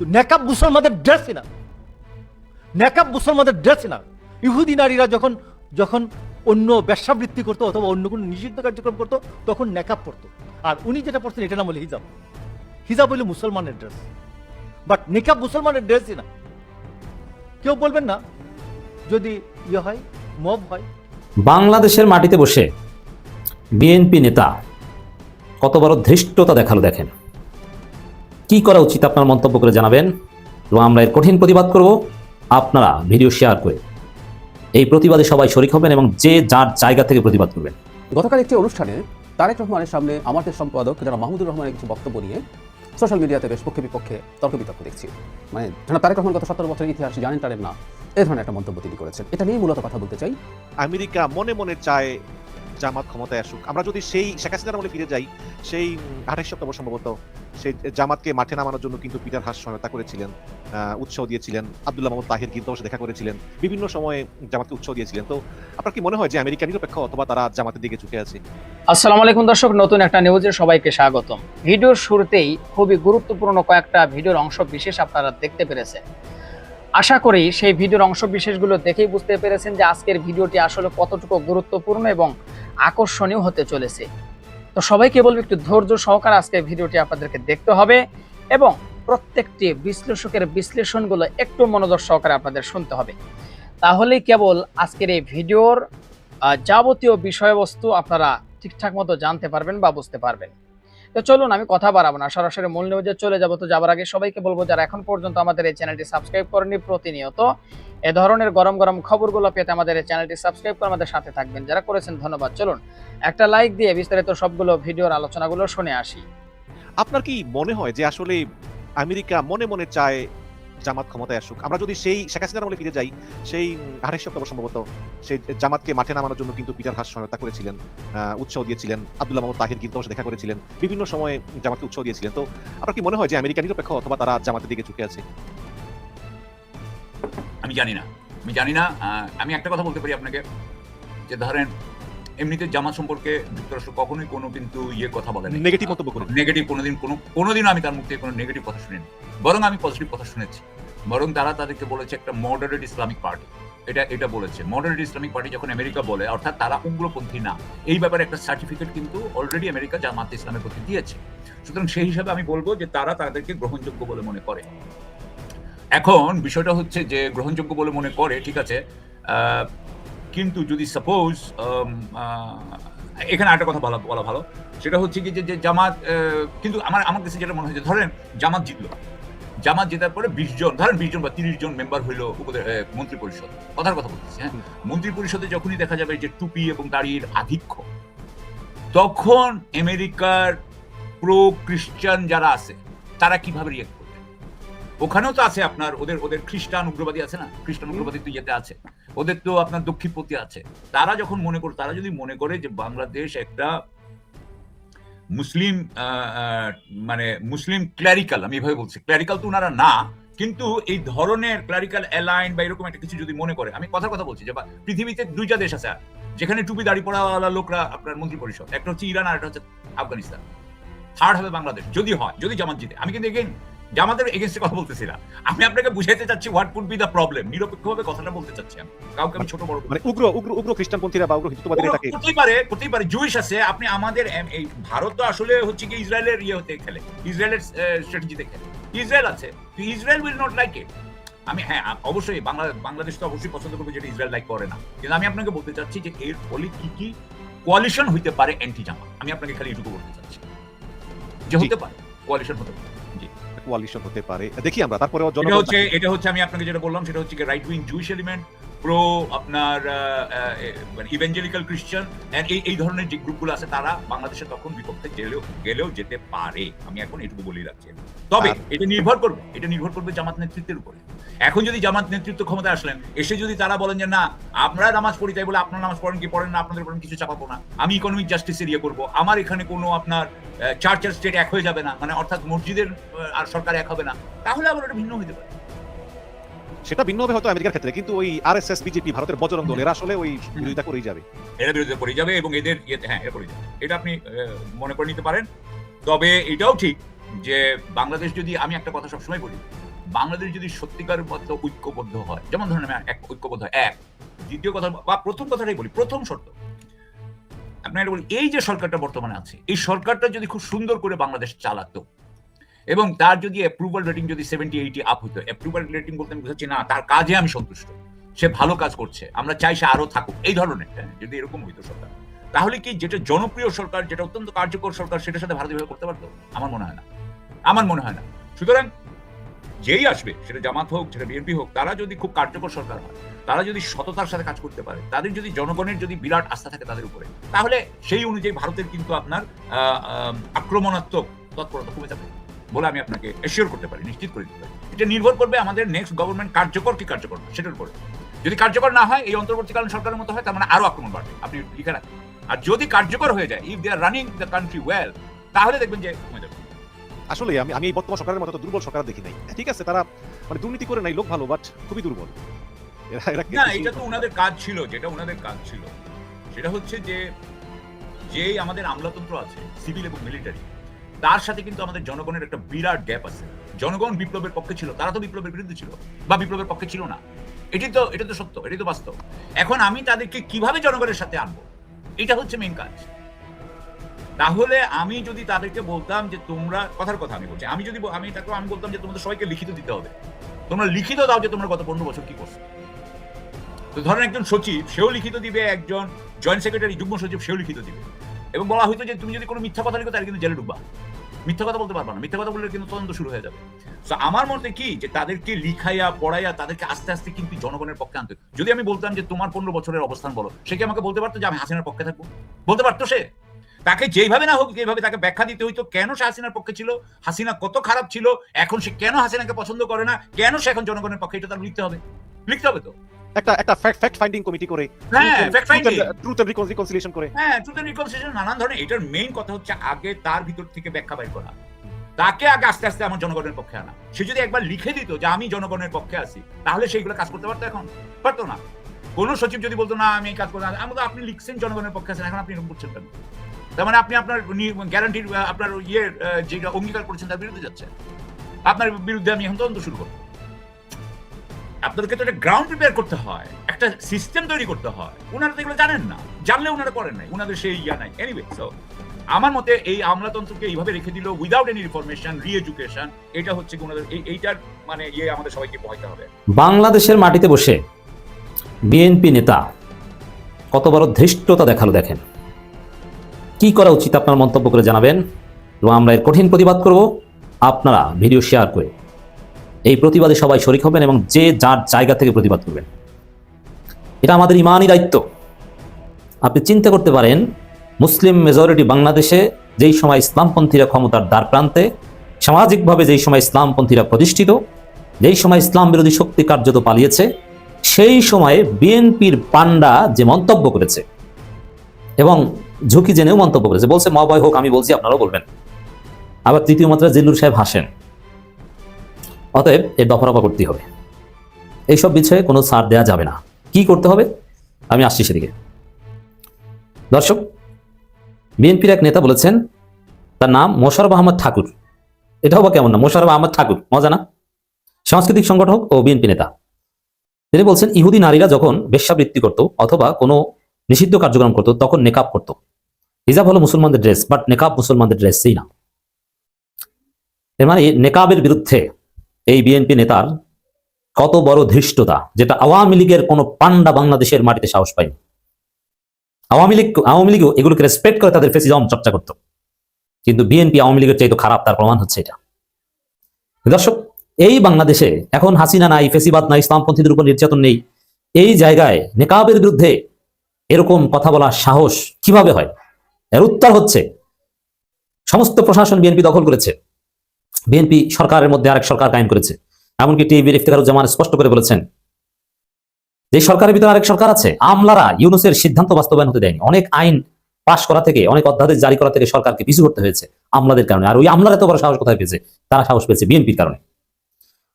তো নেকাব মুসলমানদের ড্রেসই না, নেকাব মুসলমানদের ড্রেসই না। ইহুদি নারীরা যখন যখন অন্য ব্যবসাবৃত্তি করতো অথবা অন্য কোনো নিষিদ্ধ কার্যক্রম করতো তখন নেকাব পড়তো। আর উনি যেটা পড়তেন এটা নাম হলো হিজাব। হিজাব হলো মুসলমানের ড্রেস, বাট নেকাব মুসলমানের ড্রেসই না। কেউ বলবেন না যদি ইয়ে হয়, মব হয়। বাংলাদেশের মাটিতে বসে বিএনপি নেতা কত বড় ধৃষ্টতা দেখালো দেখেন। কি করা উচিত আপনার মন্তব্য করে জানাবেন এবং আমরা এর কঠিন প্রতিবাদ করব। আপনারা ভিডিও শেয়ার করে এই প্রতিবাদে সবাই শরিক হবেন এবং যে যার জায়গা থেকে প্রতিবাদ করবেন। গতকাল একটি অনুষ্ঠানে তারেক রহমানের সামনে আমাদের সম্পাদক যারা মাহমুদুর রহমানের কিছু বক্তব্য নিয়ে সোশ্যাল মিডিয়াতে বেশ পক্ষে বিপক্ষে তর্ক বিতর্ক দেখছি। মানে তারেক রহমান গত 17 বছরের ইতিহাস জানেন টারেন না, এই ধরনের একটা মন্তব্য তিনি করেছেন। এটা নিয়ে মূলত কথা বলতে চাই। আমেরিকা মনে মনে চায় জামাত ক্ষমতায় আসুক। আমরা যদি সেই শেখ হাসিনার আমলে ফিরে যাই, সেই 28 সেপ্টেম্বর সম্ভবত সেই জামাতকে মাঠে নামানোর জন্য কিন্তু পিটার হাস সহায়তা করেছিলেন, উৎসাহ দিয়েছিলেন। আব্দুল্লাহ মাহমুদ তাহির কিন্তু অবশ্য দেখা করেছিলেন, বিভিন্ন সময়ে জামাতকে উৎসাহ দিয়েছিলেন। তো আপনার কি মনে হয় যে আমেরিকা নিরপেক্ষ অথবা তারা জামাতের দিকে ঝুঁকে আছে? আসসালামু আলাইকুম দর্শক, নতুন একটা নিউজে সবাইকে স্বাগতম। ভিডিওর শুরুতেই খুবই গুরুত্বপূর্ণ কয়েকটা ভিডিওর অংশ বিশেষ আপনারা দেখতে পেরেছেন। আশা করি সেই ভিডিওর অংশ বিশেষগুলো দেখেই বুঝতে পেরেছেন যে আজকের ভিডিওটি আসলে কতটুকু গুরুত্বপূর্ণ এবং আকর্ষণীয় হতে চলেছে। তো সবাইকে বলবো একটু ধৈর্য সহকারে আজকের ভিডিওটি আপনাদেরকে দেখতে হবে এবং প্রত্যেকটি বিশ্লেষকের বিশ্লেষণগুলো একটু মনোযোগ সহকারে আপনাদের শুনতে হবে। তাহলেই কেবল আজকের এই ভিডিওর যাবতীয় বিষয়বস্তু আপনারা ঠিকঠাক মতো জানতে পারবেন বা বুঝতে পারবেন। তো চলুন আমি কথা বাড়াবো না, সরাসরি মূল নিউজে চলে যাবো। তো যাবার আগে সবাইকে বলবো যারা এখন পর্যন্ত আমাদের এই চ্যানেলটি সাবস্ক্রাইব করেনি, প্রতিনিয়ত এ ধরনের গরম গরম খবরগুলো পেতে আমাদের এই চ্যানেলটি সাবস্ক্রাইব করে আমাদের সাথে থাকবেন। যারা করেছেন ধন্যবাদ। চলুন একটা লাইক দিয়ে বিস্তারিত সবগুলো ভিডিওর আলোচনাগুলো শুনে আসি। আপনার কি মনে হয় যে আসলে আমেরিকা মনে মনে চায় জামাত ক্ষমতায় আসুক? আমরা যদি সেই শেখ হাসিনার আমলে ফিরে যাই, সেই 28 সেপ্টেম্বর সম্ভবত সেই জামাতকে মাঠে নামানোর জন্য কিন্তু পিটার হাস সহায়তা করেছিলেন, উৎসাহ দিয়েছিলেন। আব্দুল্লাহ মাহমুদ তাহির কিন্তু অবশ্য দেখা করেছিলেন, বিভিন্ন সময়ে জামাতকে উৎসাহ দিয়েছিলেন। তো আপনার কি মনে হয় যে আমেরিকা নিরপেক্ষ অথবা তারা জামাতের দিকে ঝুঁকে আছে? আমি জানি না। আমি একটা কথা বলতে পারি আপনাকে, যে ধরেন এমনিতে জামাত সম্পর্কে যুক্তরাষ্ট্র কখনোই কোনো কিন্তু কথা বলে না, নেগেটিভ মন্তব্য করে নেগেটিভ কোনোদিন আমি তার মুখ থেকে কোনো নেগেটিভ কথা শুনিনি, বরং আমি পজিটিভ কথা শুনেছি। বরং তারা তাদেরকে বলেছে একটা মডারেট ইসলামিক পার্টি, এটা বলেছে। মডারেট ইসলামিক পার্টি যখন আমেরিকা বলে, অর্থাৎ তারা উগ্রপন্থী না, এই ব্যাপারে একটা সার্টিফিকেট কিন্তু অলরেডি আমেরিকা জামাত ইসলামের প্রতি দিয়েছে। সুতরাং সেই হিসাবে আমি বলবো যে তারা তাদেরকে গ্রহণযোগ্য বলে মনে করে। এখন বিষয়টা হচ্ছে যে গ্রহণযোগ্য বলে মনে করে, ঠিক আছে, কিন্তু যদি সাপোজ এখানে একটা কথা বলা ভালো, সেটা হচ্ছে কি যে জামাত, কিন্তু আমার কাছে যেটা মনে হয় যে ধরেন জামাত জিতলো, জামাত জেতার পরে 20 জন, ধরেন 20 জন বা 30 জন মেম্বার হইলো মন্ত্রী পরিষদ, কথার কথা বলতেছি, হ্যাঁ, মন্ত্রী পরিষদে যখনই দেখা যাবে যে টুপি এবং দাড়ির আধিক্য, তখন আমেরিকার প্রো খ্রিস্টান যারা আছে তারা কিভাবে রিয়েক্ট করবে? ওখানেও তো আছে আপনার ওদের খ্রিস্টান উগ্রবাদী আছে না, খ্রিস্টান উগ্রবাদী তো ইয়েতে আছে, ওদের তো আপনার দক্ষিণপন্থী আছে। তারা যখন তারা যদি মনে করে যে বাংলাদেশ একটা মুসলিম মানে মুসলিম ক্ল্যারিক্যাল, আমি এভাবে বলছি, ক্ল্যারিক্যাল তো ওনারা না, কিন্তু এই ধরনের ক্ল্যারিক্যাল অ্যালাইন বা এরকম একটা কিছু যদি মনে করে, আমি কথা বলছি যে পৃথিবীতে দুইটা দেশ আছে যেখানে টুপি দাড়ি পড়াওয়ালা লোকরা আপনার মন্ত্রী পরিষদ, একটা হচ্ছে ইরান আর একটা হচ্ছে আফগানিস্তান, থার্ড হবে বাংলাদেশ যদি জামাত জিতে। আমি কিন্তু এগেইন জামাতের এগেইনস্টে কথা বলতেছি না, আমি আপনাকে বুঝাইতে চাচ্ছি what could be the problem, নিরপেক্ষভাবে কথাটা বলতে চাচ্ছি আমি, কাউকে আমি ছোট বড় মানে উগ্র খ্রিস্টানপন্থীরা বা উগ্র হিন্দুত্ববাদীরা এটাকে করতেই পারে জুইশ আছে। আপনি আমাদের এই ভারত তো আসলে হচ্ছে কি ইসরায়েলের হতে খেলে, ইসরায়েলের স্ট্র্যাটেজিতে খেলে, ইসরায়েল আছে, Israel will not like it. আমি হ্যাঁ অবশ্যই বাংলাদেশ তো অবশ্যই পছন্দ করবে যেটা ইসরায়েল লাইক করে না, কিন্তু আমি আপনাকে বলতে চাচ্ছি যে এর ফলে কি কোয়ালিশন হইতে পারে অ্যান্টি জামাত, আমি আপনাকে খালি এটুকু বলতে চাচ্ছি যে হতে পারে কোয়ালিশন হতে পারে, কোয়ালিশন হতে পারে। দেখি আমরা তারপরে এটা হচ্ছে আমি আপনাকে যেটা বললাম সেটা হচ্ছে right wing Jewish element, pro আপনার ইভেঞ্জেলিক্যাল খ্রিস্টান, এই ধরনের যে গ্রুপগুলো আছে তারা বাংলাদেশে তখন বিপক্ষে গেলেও যেতে পারে, আমি এখন এটুকু বলেই রাখছি। তবে এটা নির্ভর করবে জামাত নেতৃত্বের উপরে। এখন যদি জামাত নেতৃত্ব ক্ষমতায় আসলেন, এসে যদি তারা বলেন যে না আপনারা নামাজ পড়ি, তাই বলে আপনারা নামাজ পড়েন কি পড়েন না, আপনাদের উপর কিছু চাপাবো না, আমি ইকোনমিক জাস্টিসের করবো, আমার এখানে কোনো আপনার চার্চ আর স্টেট এক হয়ে যাবে না, মানে অর্থাৎ মসজিদের আর সরকার এক হবে না, তাহলে আবার ওটা ভিন্ন হতে পারে। সেটা ভিন্ন হবে হয়তো আমেরিকার ক্ষেত্রে, কিন্তু ওই আরএসএস বিজেপি ভারতের বজরং দল এরা আসলে ওই বিরোধিতা করেই যাবে, বিরোধিতা করে যাবে এবং এদের হ্যাঁ এরা করে যাবে, এটা আপনি মনে করে নিতে পারেন। তবে এটাও ঠিক যে বাংলাদেশ যদি, আমি একটা কথা সবসময় বলি, বাংলাদেশ যদি সত্যিকারের মতো ঐক্যবদ্ধ হয়, যেমন ধরেন আমি এক ঐক্যবদ্ধ হয়, এক, দ্বিতীয় কথা বা প্রথম কথাটাই বলি, প্রথম শর্ত আপনার বলি, এই যে সরকারটা বর্তমানে আছে, এই সরকারটা যদি খুব সুন্দর করে বাংলাদেশ চালাতো এবং তার যদি অ্যাপ্রুভাল রেটিং যদি 70-80 আপ হতো, অ্যাপ্রুভাল রেটিং বলতে আমি বুঝাচ্ছি না তার কাজে আমি সন্তুষ্ট, সে ভালো কাজ করছে, আমরা চাই সে আরো থাকুক, এই ধরনের যদি এরকম হইতো সরকার, তাহলে কি যেটা জনপ্রিয় সরকার, যেটা অত্যন্ত কার্যকর সরকার, সেটার সাথে ভারত বিভাগ করতে পারতো? আমার মনে হয় না, আমার মনে হয় না। সুতরাং যেই আসবে, সেটা জামাত হোক, সেটা বিএনপি হোক, তারা যদি খুব কার্যকর সরকার হয়, তারা যদি সততার সাথে কাজ করতে পারে, তাদের যদি জনগণের যদি বিরাট আস্থা থাকে তাদের উপরে, তাহলে সেই অনুযায়ী ভারতের কিন্তু আপনার আক্রমণাত্মক তৎপরতা কমে যাবে বলে আমি আপনাকে এশিওর করতে পারি, নিশ্চিত করে দিতে পারি। এটা নির্ভর করবে আমাদের নেক্সট গভর্নমেন্ট কার্যকর কি কার্যকর না সেটার উপরে। যদি কার্যকর না হয়, এই অন্তর্বর্তীকালীন সরকারের মতো হয়, তার মানে আরো আক্রমণ বাড়বে, আপনি লিখে রাখেন। আর যদি কার্যকর হয়ে যায়, if they are running the country well, তাহলে দেখবেন যে কমে যাবে। আসলে আমি এই বর্তমান সরকারের মতো দুর্বল সরকার দেখি নাই। ঠিক আছে, তারা মানে দুর্নীতি করে নাই, লোক ভালো, বাট খুবই দুর্বল। না, এটা তো ওনাদের কাজ ছিল, যেটা ওনাদের কাজ ছিল সেটা হচ্ছে যে আমাদের আমলাতন্ত্র আছে, সিভিল এবং মিলিটারি, তার সাথে কিন্তু আমাদের জনগণের একটা বিরাট গ্যাপ আছে। জনগণ বিপ্লবের পক্ষে ছিল, তারা তো বিপ্লবের বিরুদ্ধে ছিল বা বিপ্লবের পক্ষে ছিল না। এটা তো সত্য, এটাই তো বাস্তব। এখন আমি তাদেরকে কিভাবে জনগণের সাথে আনবো, এটা হচ্ছে মেইন কাজ। তাহলে আমি যদি তাদেরকে বলতাম যে তোমরা, কথার কথা আমি বলছি, আমি বলতাম যে তোমাদের সবাইকে লিখিত দিতে হবে, তোমরা লিখিত দাও যে তোমরা গত 15 বছর কি করছো। তো ধরেন একজন সচিব, সেও লিখিত দিবে, একজন জয়েন্ট সেক্রেটারি, যুগ্ম সচিব, সেও লিখিত দিবে, এবং বলা হয়তো যে তুমি যদি কোনো মিথ্যা কথা লিখো তাহলে কিন্তু জেলে ঢুকবা, মিথ্যা কথা বলতে পারবা না, মিথ্যা কথা বললে কিন্তু তদন্ত শুরু হয়ে যাবে। তো আমার মতে কি, যে তাদেরকে লিখাইয়া পড়াইয়া তাদেরকে আস্তে আস্তে কিন্তু জনগণের পক্ষে আনতে। যদি আমি বলতাম যে তোমার 15 বছরের অবস্থান বলো, সে কি আমাকে বলতে পারতো যে আমি হাসিনার পক্ষে থাকবো? বলতে পারতো সে? তাকে যেইভাবে না হোক এইভাবে তাকে ব্যাখ্যা দিতে হইতো, কেন সে হাসিনার পক্ষে ছিল, হাসিনা কত খারাপ ছিল, এখন সে কেন হাসিনাকে পছন্দ করে না, কেন সে এখন জনগণের পক্ষে, এটা তার লিখতে হবে তো। একটা ফ্যাক্ট ফাইন্ডিং কমিটি করে, ট্রুথ এন্ড রিকনসিলিয়েশন করে, ট্রুথ এন্ড রিকনসিলিয়েশন নানান ধরনের। এটার মেইন কথা হচ্ছে আগে তার ভিতর থেকে ব্যাখ্যা বের করা, তাকে আগে আস্তে আস্তে আমার জনগণের পক্ষে আনা। সে যদি একবার লিখে দিত যে আমি জনগণের পক্ষে আছি, তাহলে সেইগুলো কাজ করতে পারতো, এখন পারতো না। কোন সচিব যদি বলতো না আমি এই কাজ করতে, আমি তো আপনি লিখছেন জনগণের পক্ষে আছেন, এখন আপনি এরকম করছেন কেন? তার মানে আপনি আপনার গ্যারান্টির, আপনার যেটা অঙ্গীকার করেছেন তার বিরুদ্ধে যাচ্ছেন। আপনার বিরুদ্ধে আমি এখন তদন্ত শুরু করবো। আপনাদেরকে তো একটা গ্রাউন্ড প্রিপেয়ার করতে হয়, একটা সিস্টেম তৈরি করতে হয়। ওনারা তো এগুলো জানেন না, জানলে ওনারা করেন নাই, ওনাদের সেই ইয়া নাই। এনিওয়ে, সো আমার মতে এই আমলাতন্ত্রকে এইভাবে রেখে দিল উইদাউট এনি রিফরমেশন, রি-এডুকেশন, এটা হচ্ছে ওনাদের এইটার মানে আমাদের সবাইকে পোহাইতে হবে। বাংলাদেশের মাটিতে বসে বিএনপি নেতা কত বড় ধৃষ্টতা দেখালো দেখেন। কি করা উচিত আপনার মন্তব্য করে জানাবেন, এবং আমরা এর কঠিন প্রতিবাদ করব। আপনারা ভিডিও শেয়ার করে এই প্রতিবাদে সবাই শরিক হবেন এবং যে যার জায়গা থেকে প্রতিবাদ করবেন, এটা আমাদের ইমানি দায়িত্ব। আপনি চিন্তা করতে পারেন, মুসলিম মেজরিটি বাংলাদেশে যেই সময় ইসলামপন্থীরা ক্ষমতার দ্বার প্রান্তে, সামাজিকভাবে যেই সময় ইসলামপন্থীরা প্রতিষ্ঠিত, যেই সময় ইসলাম বিরোধী শক্তি কার্যত পালিয়েছে, সেই সময়ে বিএনপির পান্ডা যে মন্তব্য করেছে এবং ঝুঁকি জেনেও মন্তব্য করেছে, বলছে মহাভয় হোক, আমি বলছি আপনারাও বলবেন। আবার তৃতীয় মাত্রা জিল্লুর সাহেব হাসেন। অতএব এর দফারফা করতে হবে, এইসব বিষয়ে কোনো ছাড় দেওয়া যাবে না। কি করতে হবে আমি আসছি সেদিকে। দর্শক, বিএনপির এক নেতা বলেছেন, তার নাম মোশাররফ আহমদ ঠাকুর। এটাও বা কেমন না, মোশাররফ আহমদ ঠাকুর, মজা না? সাংস্কৃতিক সংগঠক ও বিএনপি নেতা। তিনি বলছেন, ইহুদি নারীরা যখন বেশ্যাবৃত্তি করত অথবা কোনো নিষিদ্ধ কার্যক্রম করত, তখন নেকাব করত। হিজাব হলো মুসলমানদের ড্রেস, বাট নেকাব মুসলমানদের ড্রেসই না। এর মানে নেকাবের বিরুদ্ধে এই বিএনপি নেতার কত বড় ধৃষ্টতা, যেটা আওয়ামী লীগের কোনো পান্ডা বাংলাদেশের মাটিতে সাহস পায়নি। আওয়ামী লীগও এগুলোকে রেসপেক্ট করে তাদের ফেসিজম চর্চা করত, কিন্তু বিএনপি আওয়ামী লীগের চাইতে খারাপ, তার প্রমাণ হচ্ছে এটা। দর্শক, এই বাংলাদেশে এখন হাসিনা নাই, ফেসিবাদ নাই, ইসলামপন্থীদের উপর নির্যাতন নেই, এই জায়গায় নেকাবের বিরুদ্ধে এরকম কথা বলার সাহস কিভাবে হয়? এর উত্তর হচ্ছে, সমস্ত প্রশাসন বিএনপি দখল করেছে, বিএনপি সরকারের মধ্যে আরেক সরকার কায়েম করেছে। এমনকি টিভির ইফতেখারুজ্জামান স্পষ্ট করে বলেছেন যে সরকারের ভিতরে আরেক সরকার আছে। আমলারা ইউনূসের সিদ্ধান্ত বাস্তবায়ন হতে দেয়নি। অনেক আইন পাশ করা থেকে, অনেক অধ্যাদেশ জারি করা থেকে সরকারকে পিছু করতে হয়েছে আমলাদের কারণে। আর ওই আমলারা এত বড় সাহস কোথায় পেয়েছে? তারা সাহস পেয়েছে বিএনপির কারণে।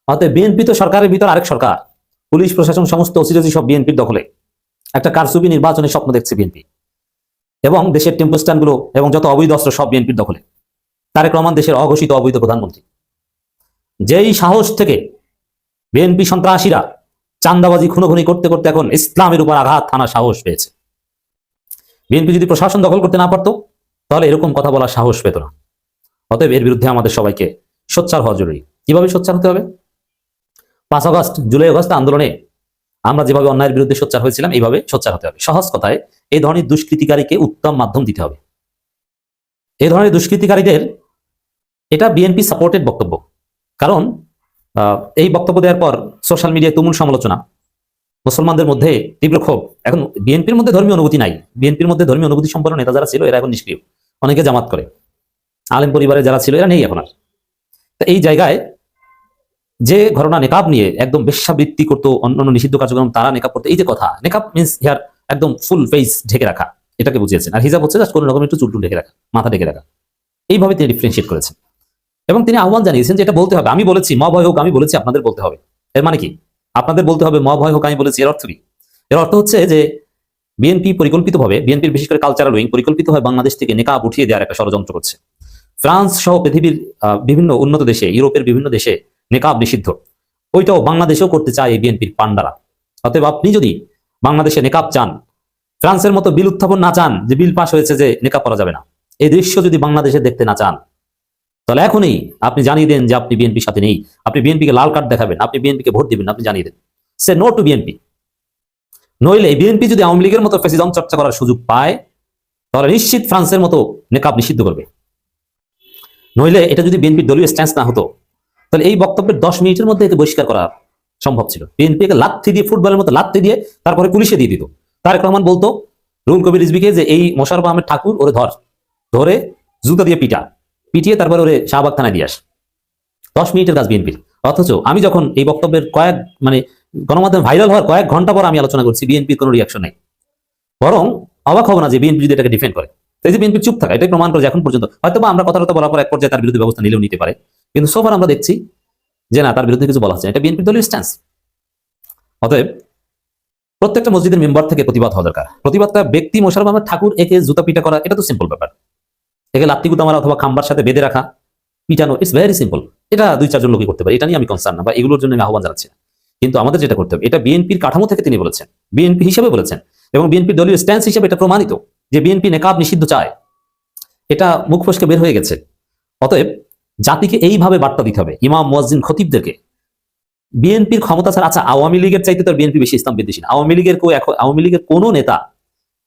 অতএব বিএনপি তো সরকারের ভিতর আরেক সরকার, পুলিশ প্রশাসন সমস্ত ওসিডি সব বিএনপির দখলে। একটা কারচুপি নির্বাচনের স্বপ্ন দেখছে বিএনপি, এবং দেশের টেম্পো স্ট্যান্ডগুলো এবং যত অবৈধ অস্ত্র সব বিএনপির দখলে। তারেক রহমান দেশের অঘোষিত অবৈধ প্রধানমন্ত্রী। যেই সাহস থেকে বিএনপি সন্ত্রাসীরা চান্দাবাজি খুনোখুনি করতে করতে এখন ইসলামের উপর আঘাত হানার সাহস পেয়েছে। বিএনপি যদি প্রশাসন দখল করতে না পারতো তাহলে এরকম কথা বলার সাহস পেত না। অতএব এর বিরুদ্ধে আমাদের সবাইকে সোচ্চার হওয়া জরুরি। কিভাবে সোচ্চার হতে হবে? 5 আগস্ট, জুলাই আগস্ট আন্দোলনে আমরা যেভাবে অন্যায়ের বিরুদ্ধে সোচ্চার হয়েছিলাম, এইভাবে সোচ্চার হতে হবে। সহজ কথায়, এই ধরনের দুষ্কৃতিকারীকে উত্তম মাধ্যম দিতে হবে। এই ধরনের দুষ্কৃতিকারীদের, এটা বিএনপি সাপোর্টেড বক্তব্য। কারণ এই বক্তব্য দেওয়ার পর সোশ্যাল মিডিয়ায় তুমুল সমালোচনা, মুসলমানদের মধ্যে তীব্র ক্ষোভ। এখন বিএনপির মধ্যে ধর্মীয় অনুভূতি নাই, বিএনপির মধ্যে ধর্মীয় অনুভূতি সম্পন্ন নেতা যারা ছিল এরা এখন নিষ্ক্রিয়, অনেকে জামাত করে। আলেম পরিবারে যারা ছিল এরা নেই এখন আর। তো এই জায়গায় যে ঘটনা নেকাব নিয়ে একদম বেশ্যাবৃত্তি করতো, অন্যান্য নিষিদ্ধ কার্যক্রম তারা নেকাব করতো, এই যে কথা, নেকাব মিন্স হিয়ার একদম ফুল ফেস ঢেকে রাখা, এটাকে বুঝিয়েছেন। আর হিজাব হচ্ছে জাস্ট কোনো রকম একটু চুলটুল ঢেকে রাখা, মাথা ঢেকে রাখা। এইভাবে তিনি ডিফারেন্সিয়েট করেছেন এবং তিনি আহ্বান জানিয়েছেন যে এটা বলতে হবে। আমি বলেছি ম ভয় হোক, আমি বলেছি আপনাদের বলতে হবে। এর মানে কি? আপনাদের বলতে হবে ম ভয় হোক আমি বলেছি, এর অর্থ কি? এর অর্থ হচ্ছে যে বিএনপি পরিকল্পিতভাবে, বিএনপির বিশেষ করে কালচারাল উইং পরিকল্পিতভাবে বাংলাদেশ থেকে নেকাব উঠিয়ে দেওয়ার একটা ষড়যন্ত্র করছে। ফ্রান্স সহ পৃথিবীর বিভিন্ন উন্নত দেশে, ইউরোপের বিভিন্ন দেশে নেকাব নিষিদ্ধ, ওইটাও বাংলাদেশেও করতে চায় এই বিএনপির পান্ডারা। অতএব আপনি যদি বাংলাদেশে নেকাব চান, ফ্রান্সের মতো বিল উত্থাপন না চান, যে বিল পাস হয়েছে যে নেকাব করা যাবে না, এই দৃশ্য যদি বাংলাদেশে দেখতে না চান, তাহলে এখনই আপনি জানিয়ে দেন যে আপনি বিএনপির সাথে নেই, আপনি বিএনপিকে লাল কার্ড দেখাবেন, আপনি বিএনপিকে ভোট দিবেন, আপনি জানিয়ে দেন সে নো টু বিএনপি। নইলে বিএনপি যদি আওয়ামী লীগের মতো ফ্যাসিজম চর্চা করার সুযোগ পায়, তাহলে নিশ্চিত ফ্রান্সের মতো নেকাব নিষিদ্ধ করবে। নইলে এটা যদি বিএনপির দলীয় স্ট্যান্স না হতো, তাহলে এই বক্তব্যের 10 মিনিটের মধ্যে একে বহিষ্কার করা সম্ভব ছিল। বিএনপিকে লাথি দিয়ে, ফুটবলের মতো লাথি দিয়ে তারপরে পুলিশে দিয়ে দিত। তারেক রহমান বলতো রুহুল কবির রিজভীকে যে এই মোশাররফ আহমেদ ঠাকুর ওরে ধরে জুতা দিয়ে পিটিয়ে তারপরে ওরে শাহবাগ থানায় দিয়ে আস। 10 মিনিটের কাজ বিএনপির। অথচ আমি যখন এই বক্তব্যের গণমাধ্যমে ভাইরাল হওয়ার কয়েক ঘন্টা পর আমি আলোচনা করছি, বিএনপির কোনো রিয়াকশন নেই। বরং অবাক হবো না যে বিএনপি যদি এটাকে ডিফেন্ড করে। এই যে বিএনপির চুপ থাকা, এটাই প্রমাণ করে যে এখন পর্যন্ত হয়তো বা আমরা কথাটা বলার পর এক পর্যায়ে তার বিরুদ্ধে ব্যবস্থা নিলেও নিতে পারে, কিন্তু সোফার আমরা দেখছি যে না, তার বিরুদ্ধে কিছু বলা হচ্ছে না। এটা বিএনপির দলীয় স্ট্যান্স। অতএব প্রত্যেকটা মসজিদের মেম্বার থেকে প্রতিবাদ হওয়া দরকার। প্রতিবাদটা ব্যক্তি মোশাররফ আহমেদ ঠাকুর একে জুতা পিটা করা, এটা তো সিম্পল ব্যাপার। একে লাত্তি গুতা মারা অথবা খাম্বার সাথে বেঁধে রাখা, পিটানো, ইটস ভেরি সিম্পল। এটা 2-4 জন লোকই করতে পারে, এটা নিয়ে আমি কনসার্ন না, বা এগুলোর জন্য আমি আহ্বান জানাচ্ছি। কিন্তু আমাদের যেটা করতে হবে, এটা বিএনপির কাঠামো থেকে তিনি বলেছেন, বিএনপি হিসেবে বলেছেন, এবং বিএনপির দলীয় স্ট্যান্স হিসেবে এটা প্রমাণিত যে বিএনপি নেকাব নিষিদ্ধ চায়। এটা মুখ ফসকে বের হয়ে গেছে। অতএব জাতিকে এইভাবে বার্তা দিতে হবে, ইমাম, মুয়াজ্জিন, খতিবদেরকে। বিএনপির ক্ষমতা ছাড়া, আচ্ছা আওয়ামী লীগের চাইতে তো বিএনপি বেশি ইসলাম বিদ্বেষী না। আওয়ামী লীগের কোনো নেতা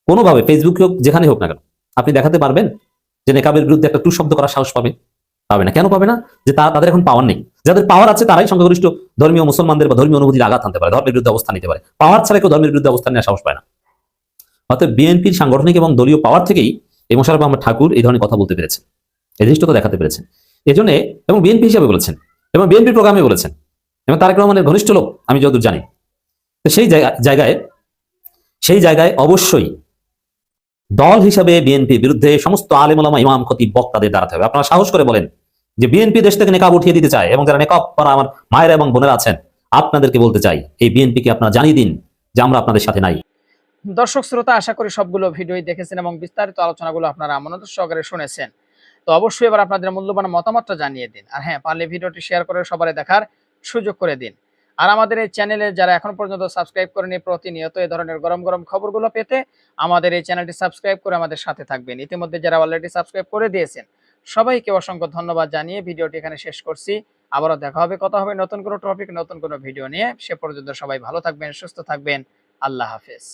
কোনোভাবে ফেসবুকে হোক, যেখানে হোক না কেন, আপনি দেখাতে পারবেন যে নেকাবের বিরুদ্ধে একটা টু শব্দ করার সাহস পাবে? পাবে না। কেন পাবে না? যে তাদের এখন পাওয়ার নেই। যাদের পাওয়ার আছে তারাই সংখ্যাগরিষ্ঠ ধর্মীয় মুসলমানদের বা ধর্মীয় অনুভূতির আঘাত আনতে পারে, ধর্মের বিরুদ্ধে অবস্থান নিতে পারে। পাওয়ার ছাড়া কেউ ধর্মের বিরুদ্ধে অবস্থান নেওয়ার সাহস পায় না। অর্থাৎ বিএনপির সাংগঠনিক এবং দলীয় পাওয়ার থেকেই এই মোশাররফ আহমেদ ঠাকুর এই ধরনের কথা বলতে পেরেছেন, এই দৃষ্টতা দেখাতে পেরেছেন। এজন্য, এবং বিএনপি হিসাবে বলেছেন, এবং বিএনপির প্রোগ্রামে বলেছেন, এবং তারেক রহমানের ঘনিষ্ঠ লোক আমি যতদূর জানি। তো সেই জায়গায় অবশ্যই দল হিসাবে বিএনপির বিরুদ্ধে সমস্ত আলেম ওলামা, ইমাম, খতিব, বক্তাদের দাঁড়াতে হবে। আপনারা সাহস করে বলেন যে বিএনপি দেশ থেকে নেকাব উঠিয়ে দিতে চায়, এবং যারা নেকাব করা আমার মায়েরা এবং বোনেরা আছেন, আপনাদেরকে বলতে চাই, এই বিএনপিকে আপনারা জানিয়ে দিন যে আমরা আপনাদের সাথে নাই। দর্শক শ্রোতা, আশা করি সবগুলো ভিডিওই দেখেছেন এবং বিস্তারিত আলোচনাগুলো আপনারা মনোযোগ সহকারে শুনেছেন। তো অবশ্যই এবার আপনাদের মূল্যবান মতামতটা জানিয়ে দিন। আর হ্যাঁ, পারলে ভিডিওটি শেয়ার করে সবাই দেখার সুযোগ করে দিন। আর আমাদের এই চ্যানেলে যারা এখন পর্যন্ত সাবস্ক্রাইব করেনি, প্রতিনিয়ত এই ধরনের গরম গরম খবরগুলো পেতে আমাদের এই চ্যানেলটি সাবস্ক্রাইব করে আমাদের সাথে থাকবেন। ইতিমধ্যে যারা অলরেডি সাবস্ক্রাইব করে দিয়েছেন, সবাইকে অসংখ্য ধন্যবাদ জানিয়ে ভিডিওটি এখানে শেষ করছি। আবারও দেখা হবে, কথা হবে নতুন কোনো টপিক, নতুন কোনো ভিডিও নিয়ে। সে পর্যন্ত সবাই ভালো থাকবেন, সুস্থ থাকবেন। আল্লাহ হাফেজ।